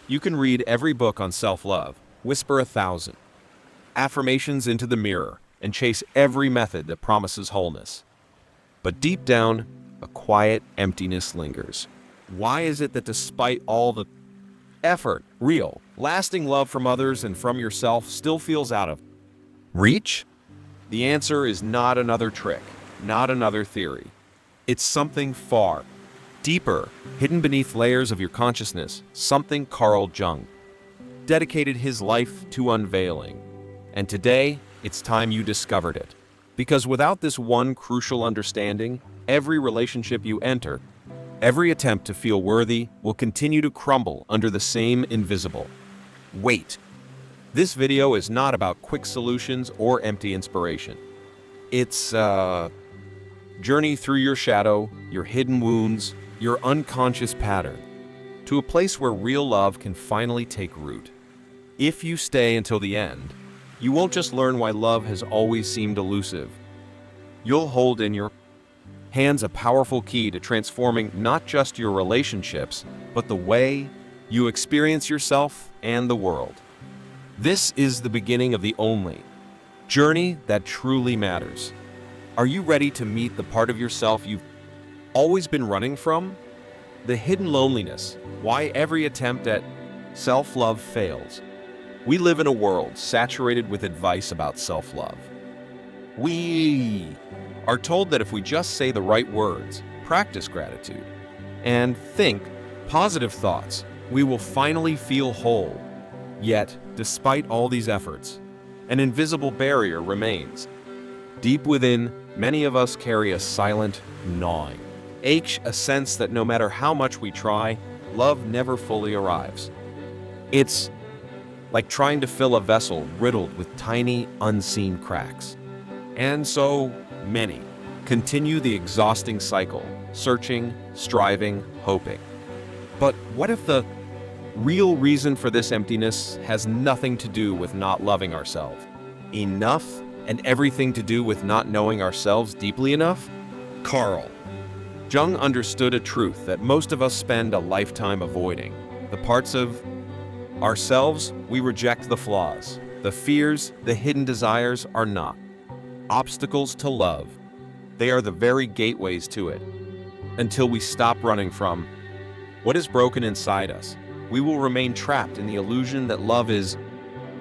You can read every book on self-love, whisper 1,000 affirmations into the mirror, and chase every method that promises wholeness. But deep down, a quiet emptiness lingers. Why is it that despite all the effort, real, lasting love from others and from yourself still feels out of reach? The answer is not another trick, not another theory. It's something far deeper, hidden beneath layers of your consciousness, something Carl Jung dedicated his life to unveiling. And today, it's time you discovered it. Because without this one crucial understanding, every relationship you enter, every attempt to feel worthy will continue to crumble under the same invisible weight. This video is not about quick solutions or empty inspiration. It's a journey through your shadow, your hidden wounds, your unconscious pattern, to a place where real love can finally take root. If you stay until the end, you won't just learn why love has always seemed elusive. You'll hold in your hands a powerful key to transforming not just your relationships, but the way you experience yourself and the world. This is the beginning of the only journey that truly matters. Are you ready to meet the part of yourself you've always been running from? The hidden loneliness, why every attempt at self-love fails. We live in a world saturated with advice about self-love. We are told that if we just say the right words, practice gratitude, and think positive thoughts, we will finally feel whole. Yet, despite all these efforts, an invisible barrier remains. Deep within, many of us carry a silent gnawing ache, a sense that no matter how much we try, love never fully arrives. It's like trying to fill a vessel riddled with tiny, unseen cracks. And so many continue the exhausting cycle, searching, striving, hoping. But what if the real reason for this emptiness has nothing to do with not loving ourselves enough and everything to do with not knowing ourselves deeply enough? Carl Jung understood a truth that most of us spend a lifetime avoiding. The parts of ourselves we reject, the flaws, the fears, the hidden desires are not obstacles to love. They are the very gateways to it. Until we stop running from what is broken inside us, we will remain trapped in the illusion that love is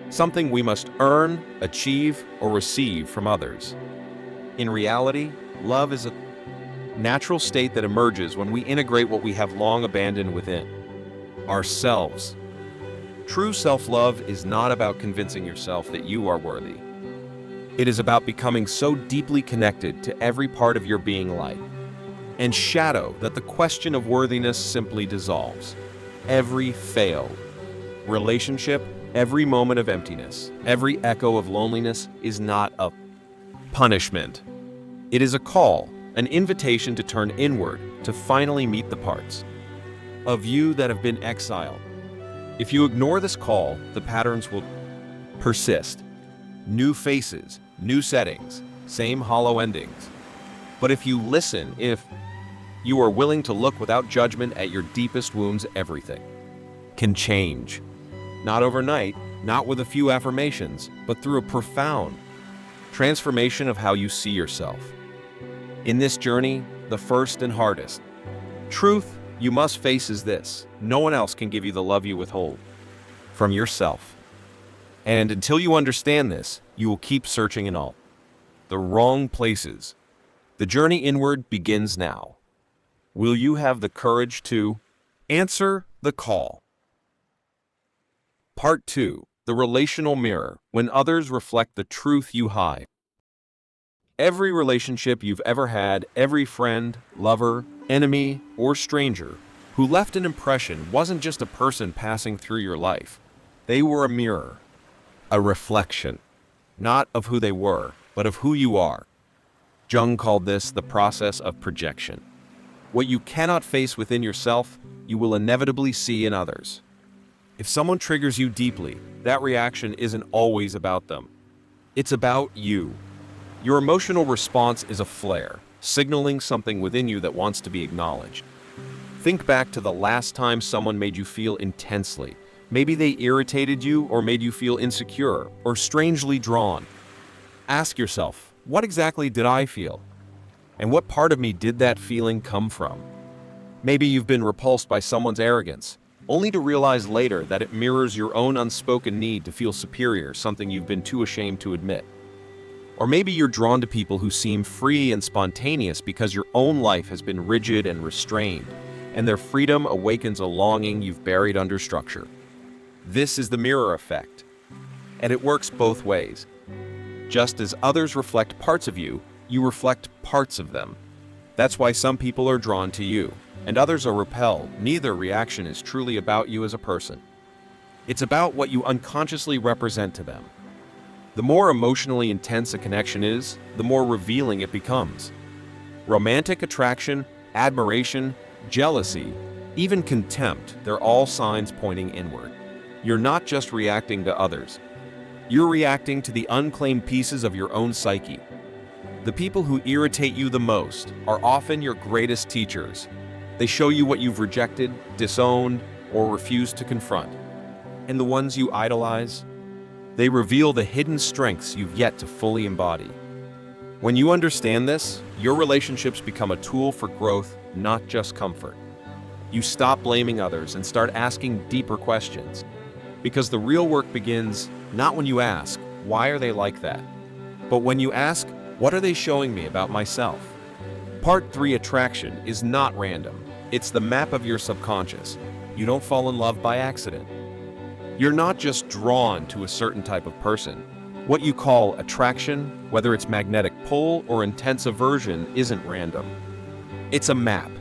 something we must earn, achieve, or receive from others. In reality, love is a natural state that emerges when we integrate what we have long abandoned within ourselves. True self-love is not about convincing yourself that you are worthy. It is about becoming so deeply connected to every part of your being, light and shadow, that the question of worthiness simply dissolves. Every failed relationship, every moment of emptiness, every echo of loneliness is not a punishment. It is a call, an invitation to turn inward, to finally meet the parts of you that have been exiled. If you ignore this call, the patterns will persist. New faces, new settings, same hollow endings. But if you listen, if you are willing to look without judgment at your deepest wounds, everything can change. Not overnight, not with a few affirmations, but through a profound transformation of how you see yourself. In this journey, the first and hardest truth you must face is this: no one else can give you the love you withhold from yourself. And until you understand this, you will keep searching in all the wrong places. The journey inward begins now. Will you have the courage to answer the call? Part 2. The relational mirror, when others reflect the truth you hide. Every relationship you've ever had, every friend, lover, enemy, or stranger who left an impression wasn't just a person passing through your life. They were a mirror, a reflection, not of who they were, but of who you are. Jung called this the process of projection. What you cannot face within yourself, you will inevitably see in others. If someone triggers you deeply, that reaction isn't always about them. It's about you. Your emotional response is a flare, signaling something within you that wants to be acknowledged. Think back to the last time someone made you feel intensely, Maybe they irritated you or made you feel insecure or strangely drawn. Ask yourself, what exactly did I feel? And what part of me did that feeling come from? Maybe you've been repulsed by someone's arrogance, only to realize later that it mirrors your own unspoken need to feel superior, something you've been too ashamed to admit. Or maybe you're drawn to people who seem free and spontaneous because your own life has been rigid and restrained, and their freedom awakens a longing you've buried under structure. This is the mirror effect, and it works both ways. Just as others reflect parts of you, you reflect parts of them. That's why some people are drawn to you, and others are repelled. Neither reaction is truly about you as a person. It's about what you unconsciously represent to them. The more emotionally intense a connection is, the more revealing it becomes. Romantic attraction, admiration, jealousy, even contempt, they're all signs pointing inward. You're not just reacting to others. You're reacting to the unclaimed pieces of your own psyche. The people who irritate you the most are often your greatest teachers. They show you what you've rejected, disowned, or refused to confront. And the ones you idolize, they reveal the hidden strengths you've yet to fully embody. When you understand this, your relationships become a tool for growth, not just comfort. You stop blaming others and start asking deeper questions. Because the real work begins not when you ask, why are they like that? But when you ask, what are they showing me about myself? Part 3, attraction, is not random. It's the map of your subconscious. You don't fall in love by accident. You're not just drawn to a certain type of person. What you call attraction, whether it's magnetic pull or intense aversion, isn't random. It's a map,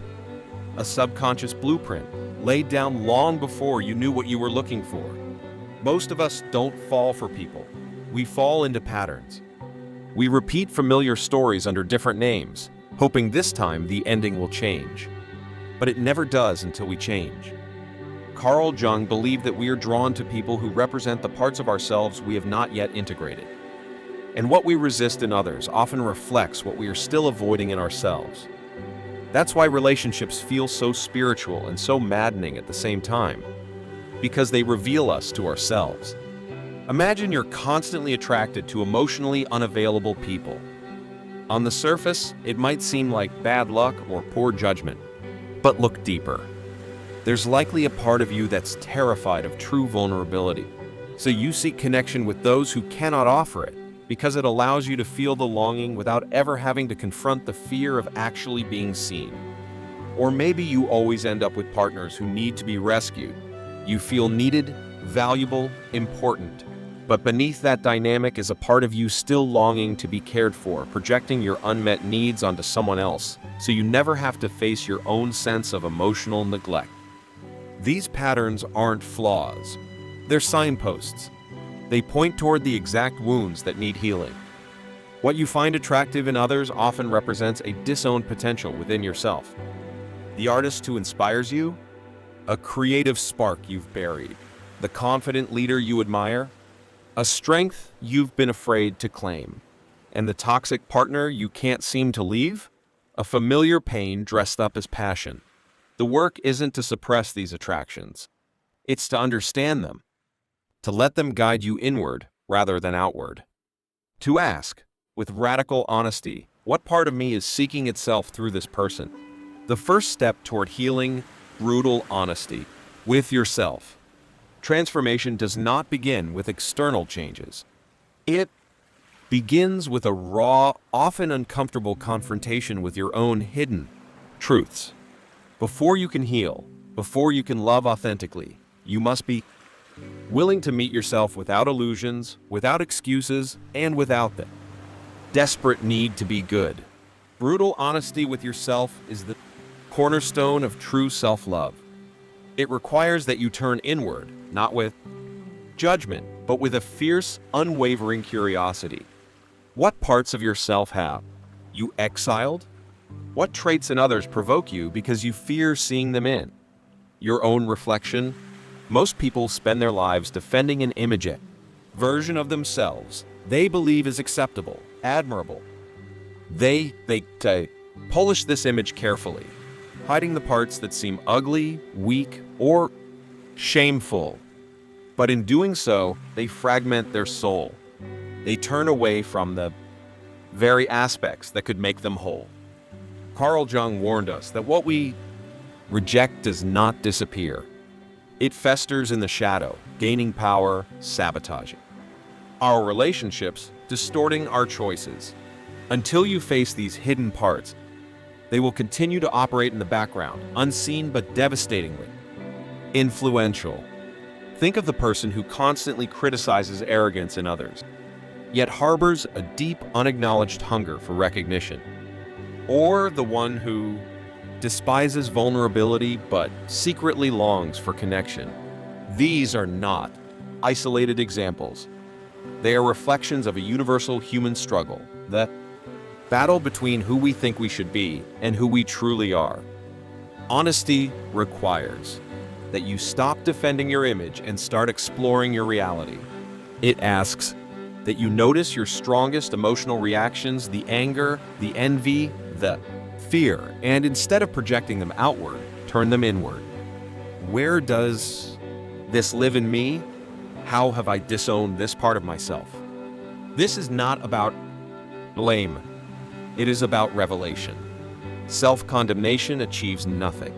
a subconscious blueprint, laid down long before you knew what you were looking for. Most of us don't fall for people. We fall into patterns. We repeat familiar stories under different names, hoping this time the ending will change. But it never does until we change. Carl Jung believed that we are drawn to people who represent the parts of ourselves we have not yet integrated. And what we resist in others often reflects what we are still avoiding in ourselves. That's why relationships feel so spiritual and so maddening at the same time, because they reveal us to ourselves. Imagine you're constantly attracted to emotionally unavailable people. On the surface, it might seem like bad luck or poor judgment, but look deeper. There's likely a part of you that's terrified of true vulnerability, so you seek connection with those who cannot offer it, because it allows you to feel the longing without ever having to confront the fear of actually being seen. Or maybe you always end up with partners who need to be rescued. You feel needed, valuable, important. But beneath that dynamic is a part of you still longing to be cared for, projecting your unmet needs onto someone else, so you never have to face your own sense of emotional neglect. These patterns aren't flaws. They're signposts. They point toward the exact wounds that need healing. What you find attractive in others often represents a disowned potential within yourself. The artist who inspires you? A creative spark you've buried. The confident leader you admire? A strength you've been afraid to claim. And the toxic partner you can't seem to leave? A familiar pain dressed up as passion. The work isn't to suppress these attractions. It's to understand them. To let them guide you inward rather than outward. To ask, with radical honesty, what part of me is seeking itself through this person? The first step toward healing, brutal honesty with yourself. Transformation does not begin with external changes. It begins with a raw, often uncomfortable confrontation with your own hidden truths. Before you can heal, before you can love authentically, you must be willing to meet yourself without illusions, without excuses, and without the desperate need to be good. Brutal honesty with yourself is the cornerstone of true self-love. It requires that you turn inward, not with judgment, but with a fierce, unwavering curiosity. What parts of yourself have you exiled? What traits in others provoke you because you fear seeing them in your own reflection? Most people spend their lives defending an image, version of themselves they believe is acceptable, admirable. They polish this image carefully, hiding the parts that seem ugly, weak, or shameful. But in doing so, they fragment their soul. They turn away from the very aspects that could make them whole. Carl Jung warned us that what we reject does not disappear. It festers in the shadow, gaining power, sabotaging our relationships, distorting our choices. Until you face these hidden parts, they will continue to operate in the background, unseen but devastatingly influential. Think of the person who constantly criticizes arrogance in others, yet harbors a deep, unacknowledged hunger for recognition. Or the one who despises vulnerability but secretly longs for connection. These are not isolated examples. They are reflections of a universal human struggle, the battle between who we think we should be and who we truly are. Honesty requires that you stop defending your image and start exploring your reality. It asks that you notice your strongest emotional reactions, the anger, the envy, the fear, and instead of projecting them outward, turn them inward. Where does this live in me? How have I disowned this part of myself? This is not about blame. It is about revelation. Self-condemnation achieves nothing.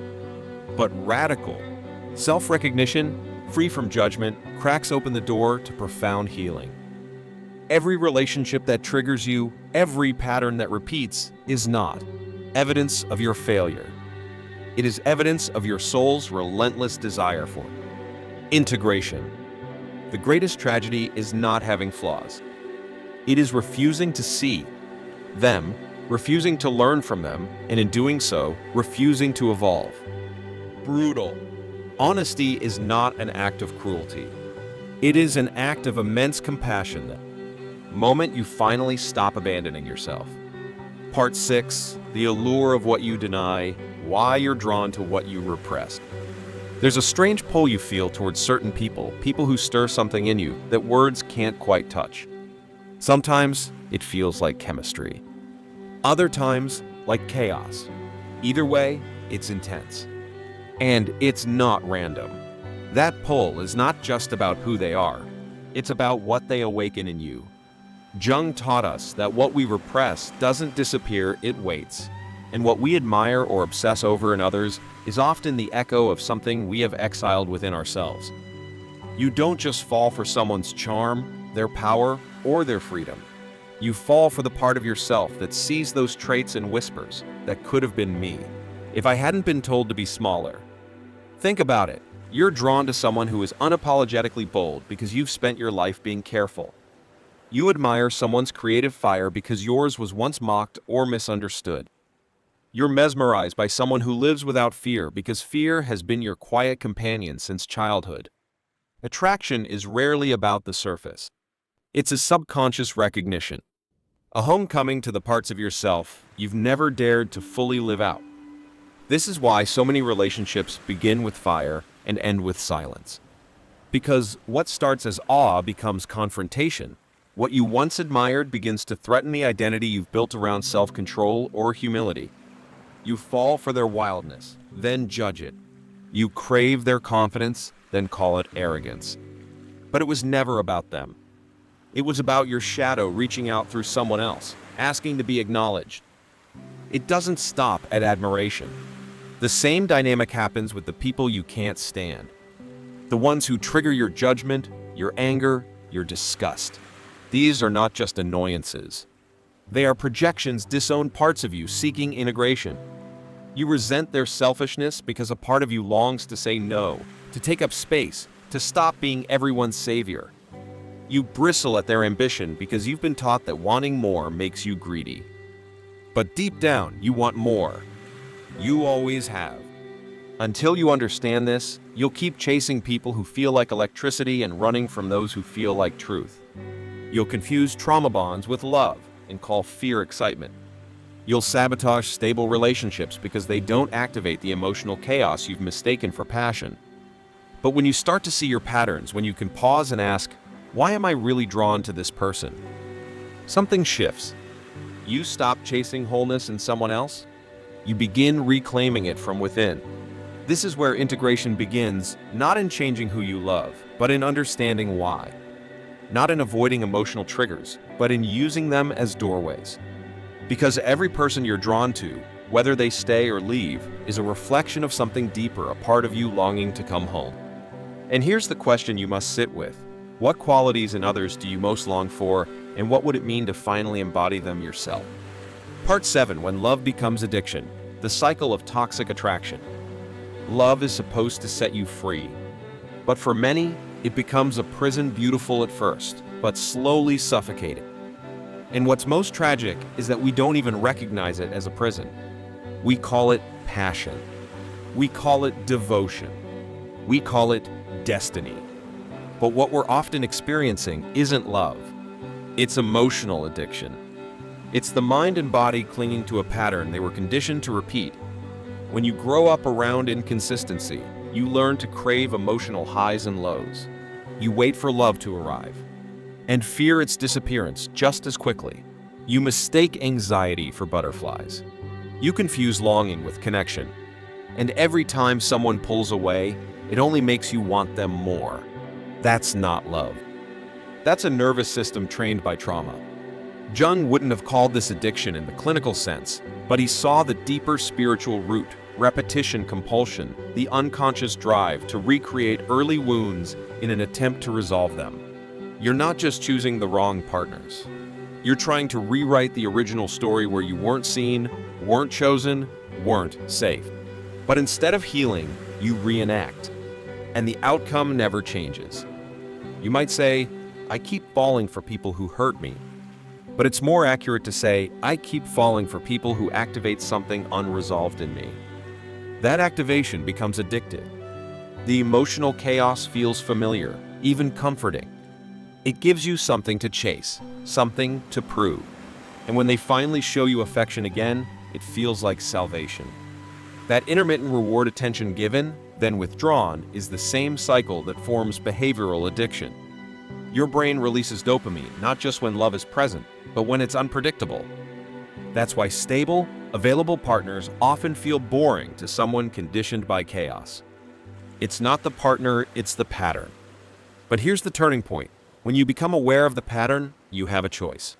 But radical self-recognition, free from judgment, cracks open the door to profound healing. Every relationship that triggers you, every pattern that repeats, is not evidence of your failure. It is evidence of your soul's relentless desire for integration. The greatest tragedy is not having flaws. It is refusing to see them, refusing to learn from them, and in doing so, refusing to evolve. Brutal. Honesty is not an act of cruelty. It is an act of immense compassion the moment you finally stop abandoning yourself. Part 6, the allure of what you deny, why you're drawn to what you repress. There's a strange pull you feel towards certain people who stir something in you that words can't quite touch. Sometimes it feels like chemistry. Other times, like chaos. Either way, it's intense. And it's not random. That pull is not just about who they are. It's about what they awaken in you. Jung taught us that what we repress doesn't disappear, it waits. And what we admire or obsess over in others is often the echo of something we have exiled within ourselves. You don't just fall for someone's charm, their power, or their freedom. You fall for the part of yourself that sees those traits and whispers, that could have been me, if I hadn't been told to be smaller. Think about it. You're drawn to someone who is unapologetically bold because you've spent your life being careful. You admire someone's creative fire because yours was once mocked or misunderstood. You're mesmerized by someone who lives without fear because fear has been your quiet companion since childhood. Attraction is rarely about the surface. It's a subconscious recognition, a homecoming to the parts of yourself you've never dared to fully live out. This is why so many relationships begin with fire and end with silence. Because what starts as awe becomes confrontation. What you once admired begins to threaten the identity you've built around self-control or humility. You fall for their wildness, then judge it. You crave their confidence, then call it arrogance. But it was never about them. It was about your shadow reaching out through someone else, asking to be acknowledged. It doesn't stop at admiration. The same dynamic happens with the people you can't stand. The ones who trigger your judgment, your anger, your disgust. These are not just annoyances. They are projections, disowned parts of you seeking integration. You resent their selfishness because a part of you longs to say no, to take up space, to stop being everyone's savior. You bristle at their ambition because you've been taught that wanting more makes you greedy. But deep down, you want more. You always have. Until you understand this, you'll keep chasing people who feel like electricity and running from those who feel like truth. You'll confuse trauma bonds with love and call fear excitement. You'll sabotage stable relationships because they don't activate the emotional chaos you've mistaken for passion. But when you start to see your patterns, when you can pause and ask, why am I really drawn to this person? Something shifts. You stop chasing wholeness in someone else. You begin reclaiming it from within. This is where integration begins, not in changing who you love, but in understanding why. Not in avoiding emotional triggers, but in using them as doorways. Because every person you're drawn to, whether they stay or leave, is a reflection of something deeper, a part of you longing to come home. And here's the question you must sit with. What qualities in others do you most long for, and what would it mean to finally embody them yourself? Part 7. When love becomes addiction. The cycle of toxic attraction. Love is supposed to set you free. But for many, it becomes a prison, beautiful at first, but slowly suffocating. And what's most tragic is that we don't even recognize it as a prison. We call it passion. We call it devotion. We call it destiny. But what we're often experiencing isn't love. It's emotional addiction. It's the mind and body clinging to a pattern they were conditioned to repeat. When you grow up around inconsistency, you learn to crave emotional highs and lows. You wait for love to arrive, and fear its disappearance just as quickly. You mistake anxiety for butterflies. You confuse longing with connection. And every time someone pulls away, it only makes you want them more. That's not love. That's a nervous system trained by trauma. Jung wouldn't have called this addiction in the clinical sense, but he saw the deeper spiritual root, repetition compulsion, the unconscious drive to recreate early wounds in an attempt to resolve them. You're not just choosing the wrong partners. You're trying to rewrite the original story where you weren't seen, weren't chosen, weren't safe. But instead of healing, you reenact. And the outcome never changes. You might say, I keep falling for people who hurt me. But it's more accurate to say, I keep falling for people who activate something unresolved in me. That activation becomes addictive. The emotional chaos feels familiar, even comforting. It gives you something to chase, something to prove. And when they finally show you affection again, it feels like salvation. That intermittent reward, attention given, then withdrawn, is the same cycle that forms behavioral addiction. Your brain releases dopamine, not just when love is present, but when it's unpredictable. That's why stable, available partners often feel boring to someone conditioned by chaos. It's not the partner, it's the pattern. But here's the turning point. When you become aware of the pattern, you have a choice.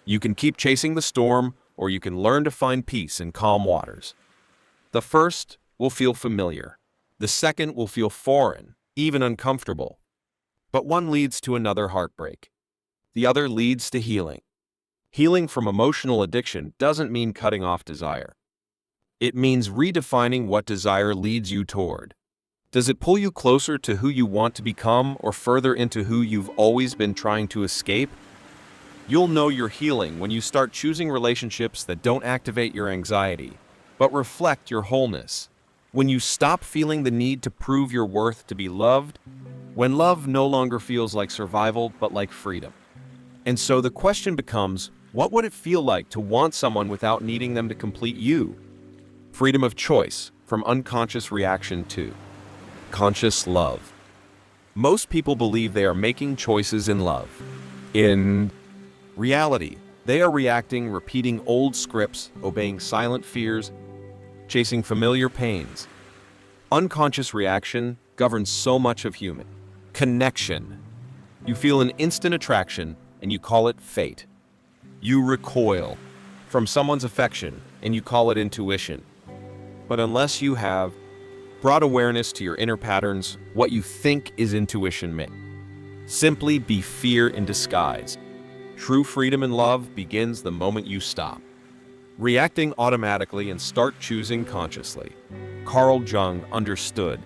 You can keep chasing the storm, or you can learn to find peace in calm waters. The first will feel familiar. The second will feel foreign, even uncomfortable. But one leads to another heartbreak. The other leads to healing. Healing from emotional addiction doesn't mean cutting off desire. It means redefining what desire leads you toward. Does it pull you closer to who you want to become or further into who you've always been trying to escape? You'll know you're healing when you start choosing relationships that don't activate your anxiety, but reflect your wholeness. When you stop feeling the need to prove your worth to be loved, when love no longer feels like survival but like freedom. And so the question becomes, what would it feel like to want someone without needing them to complete you? Freedom of choice, from unconscious reaction to conscious love. Most people believe they are making choices in love. In reality, they are reacting, repeating old scripts, obeying silent fears, chasing familiar pains. Unconscious reaction governs so much of human connection. You feel an instant attraction, and you call it fate. You recoil from someone's affection, and you call it intuition. But unless you have brought awareness to your inner patterns, what you think is intuition may simply be fear in disguise. True freedom in love begins the moment you stop reacting automatically and start choosing consciously. Carl Jung understood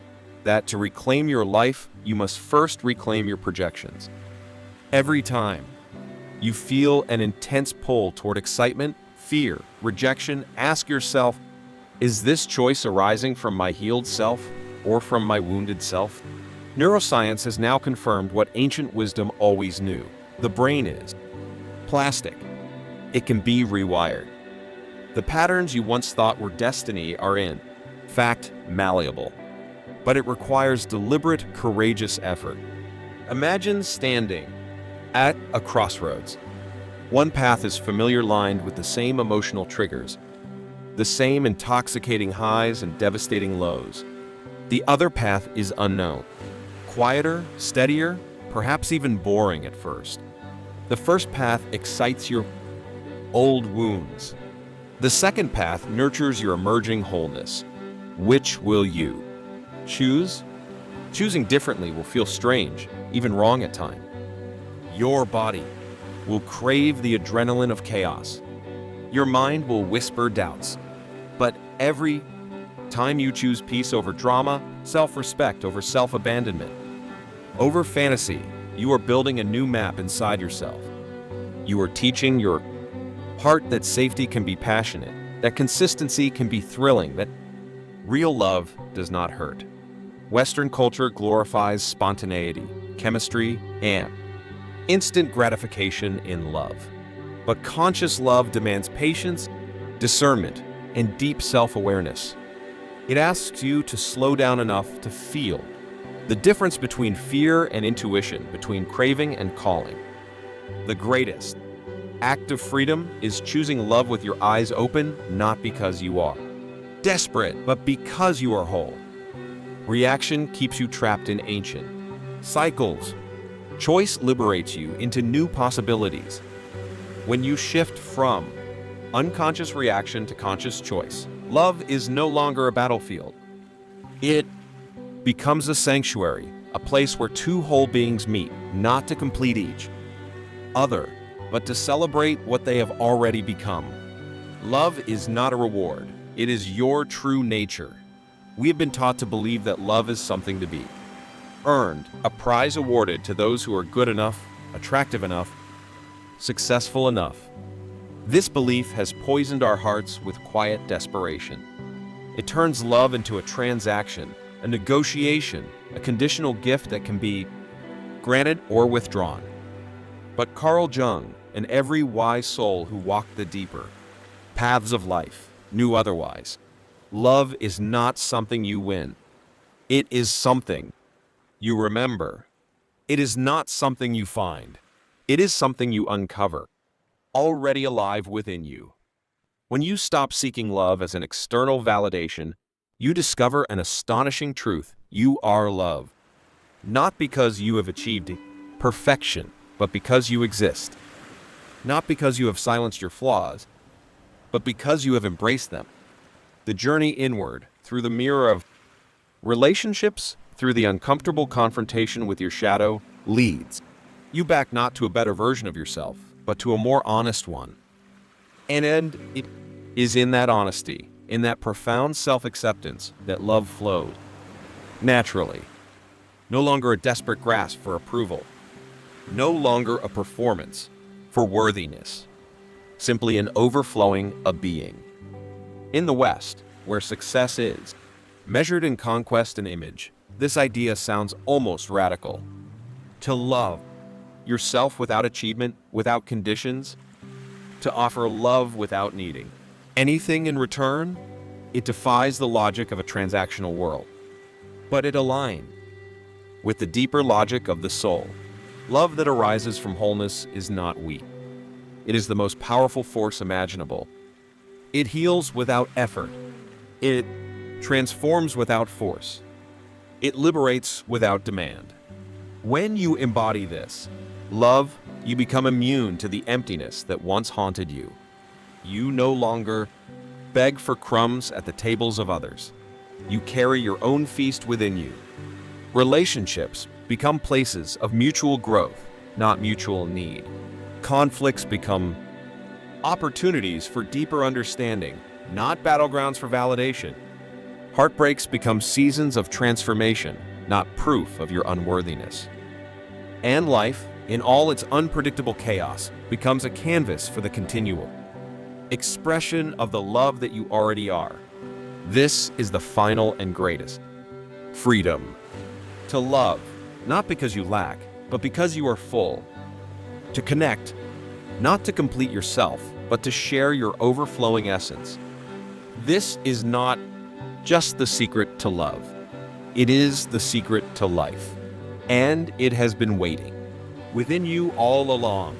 that to reclaim your life, you must first reclaim your projections. Every time you feel an intense pull toward excitement, fear, rejection, ask yourself, is this choice arising from my healed self or from my wounded self? Neuroscience has now confirmed what ancient wisdom always knew. The brain is plastic. It can be rewired. The patterns you once thought were destiny are in fact malleable. But it requires deliberate, courageous effort. Imagine standing at a crossroads. One path is familiar, lined with the same emotional triggers, the same intoxicating highs and devastating lows. The other path is unknown, Quieter, steadier, perhaps even boring at first. The first path excites your old wounds. The second path nurtures your emerging wholeness. Which will you choose? Choosing differently will feel strange, even wrong at times. Your body will crave the adrenaline of chaos. Your mind will whisper doubts. But every time you choose peace over drama, self-respect over self-abandonment, over fantasy, you are building a new map inside yourself. You are teaching your heart that safety can be passionate, that consistency can be thrilling, that real love does not hurt. Western culture glorifies spontaneity, chemistry, and instant gratification in love. But conscious love demands patience, discernment, and deep self-awareness. It asks you to slow down enough to feel the difference between fear and intuition, between craving and calling. The greatest act of freedom is choosing love with your eyes open, not because you are desperate, but because you are whole. Reaction keeps you trapped in ancient cycles. Choice liberates you into new possibilities. When you shift from unconscious reaction to conscious choice, love is no longer a battlefield. It becomes a sanctuary, a place where two whole beings meet, not to complete each other, but to celebrate what they have already become. Love is not a reward. It is your true nature. We have been taught to believe that love is something to be earned, a prize awarded to those who are good enough, attractive enough, successful enough. This belief has poisoned our hearts with quiet desperation. It turns love into a transaction, a negotiation, a conditional gift that can be granted or withdrawn. But Carl Jung and every wise soul who walked the deeper paths of life knew otherwise. Love is not something you win. It is something you remember. It is not something you find. It is something you uncover, already alive within you. When you stop seeking love as an external validation, you discover an astonishing truth. You are love. Not because you have achieved perfection, but because you exist. Not because you have silenced your flaws, but because you have embraced them. The journey inward, through the mirror of relationships, through the uncomfortable confrontation with your shadow, leads you back not to a better version of yourself, but to a more honest one. And it is in that honesty, in that profound self-acceptance, that love flows naturally. No longer a desperate grasp for approval. No longer a performance for worthiness. Simply an overflowing of being. In the West, where success is measured in conquest and image, this idea sounds almost radical. To love yourself without achievement, without conditions, to offer love without needing anything in return, it defies the logic of a transactional world. But it aligns with the deeper logic of the soul. Love that arises from wholeness is not weak. It is the most powerful force imaginable. It heals without effort. It transforms without force. It liberates without demand. When you embody this love, you become immune to the emptiness that once haunted you. You no longer beg for crumbs at the tables of others. You carry your own feast within you. Relationships become places of mutual growth, not mutual need. Conflicts become opportunities for deeper understanding, not battlegrounds for validation. Heartbreaks become seasons of transformation, not proof of your unworthiness. And life, in all its unpredictable chaos, becomes a canvas for the continual expression of the love that you already are. This is the final and greatest freedom. To love, not because you lack, but because you are full. To connect, not to complete yourself, but to share your overflowing essence. This is not just the secret to love. It is the secret to life. And it has been waiting within you all along.